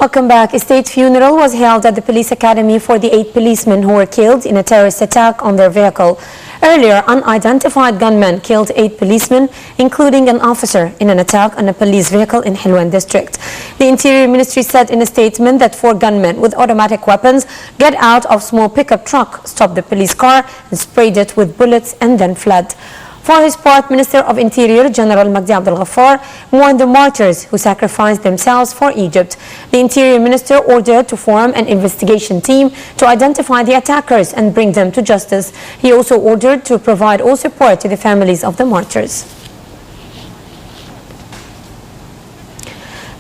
Welcome back. A state funeral was held at the police academy for the 8 policemen who were killed in a terrorist attack on their vehicle. Earlier, unidentified gunmen killed 8 policemen, including an officer, in an attack on a police vehicle in Helwan district. The Interior Ministry said in a statement that 4 gunmen with automatic weapons got out of small pickup truck, stopped the police car and sprayed it with bullets and then fled. For his part, Minister of Interior General Magdi Abdel Ghaffar mourned the martyrs who sacrificed themselves for Egypt. The Interior Minister ordered to form an investigation team to identify the attackers and bring them to justice. He also ordered to provide all support to the families of the martyrs.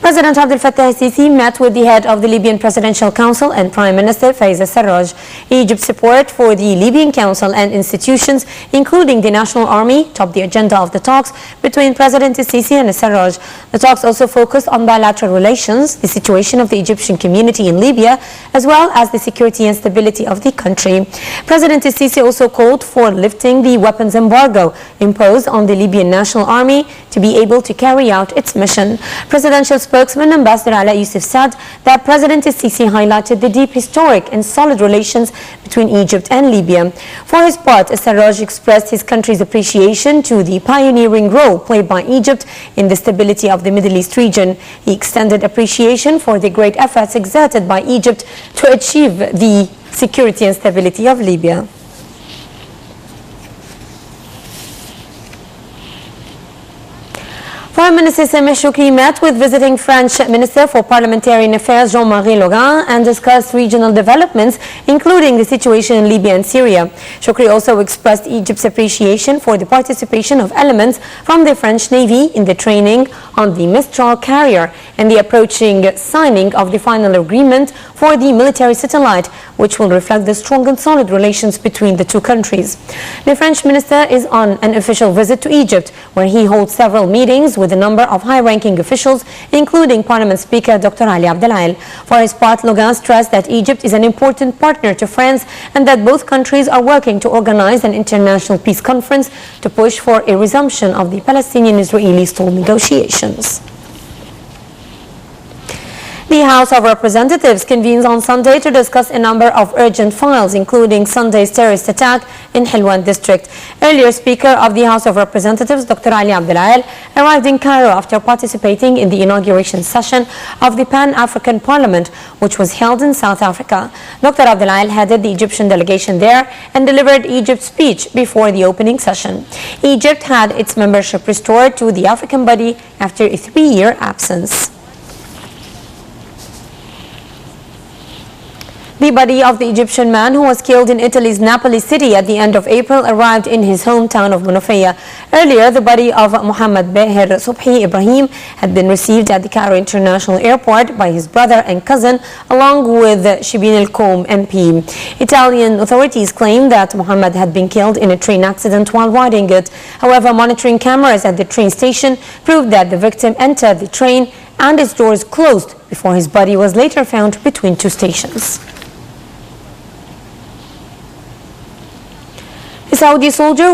President Abdel Fattah al-Sisi met with the head of the Libyan Presidential Council and Prime Minister Faiz al-Sarraj. Egypt's support for the Libyan Council and institutions, including the National Army, topped the agenda of the talks between President al-Sisi and al-Sarraj. The talks also focused on bilateral relations, the situation of the Egyptian community in Libya, as well as the security and stability of the country. President al-Sisi also called for lifting the weapons embargo imposed on the Libyan National Army to be able to carry out its mission. Presidential spokesman Ambassador Ala Yusuf said that President al-Sisi highlighted the deep historic and solid relations between Egypt and Libya. For his part, al-Sarraj expressed his country's appreciation to the pioneering role played by Egypt in the stability of the Middle East region. He extended appreciation for the great efforts exerted by Egypt to achieve the security and stability of Libya. Foreign Minister Sameh Shoukry met with visiting French Minister for Parliamentarian Affairs Jean-Marie Le Guen and discussed regional developments, including the situation in Libya and Syria. Shoukry also expressed Egypt's appreciation for the participation of elements from the French Navy in the training on the Mistral carrier and the approaching signing of the final agreement for the military satellite, which will reflect the strong and solid relations between the two countries. The French minister is on an official visit to Egypt, where he holds several meetings with a number of high-ranking officials, including Parliament Speaker Dr. Ali Abdel. For his part, Le Guen stressed that Egypt is an important partner to France and that both countries are working to organize an international peace conference to push for a resumption of the Palestinian-Israeli stalled negotiations. The House of Representatives convenes on Sunday to discuss a number of urgent files, including Sunday's terrorist attack in Helwan district. Earlier, Speaker of the House of Representatives, Dr. Ali Abdel, arrived in Cairo after participating in the inauguration session of the Pan-African Parliament, which was held in South Africa. Dr. Abdel headed the Egyptian delegation there and delivered Egypt's speech before the opening session. Egypt had its membership restored to the African body after a 3-year absence. The body of the Egyptian man who was killed in Italy's Napoli city at the end of April arrived in his hometown of Munofeya. Earlier, the body of Mohammed Beher Subhi Ibrahim had been received at the Cairo International Airport by his brother and cousin, along with Shibin El-Koum MP. Italian authorities claim that Mohammed had been killed in a train accident while riding it. However, monitoring cameras at the train station proved that the victim entered the train and its doors closed before his body was later found between 2 stations. A Saudi soldier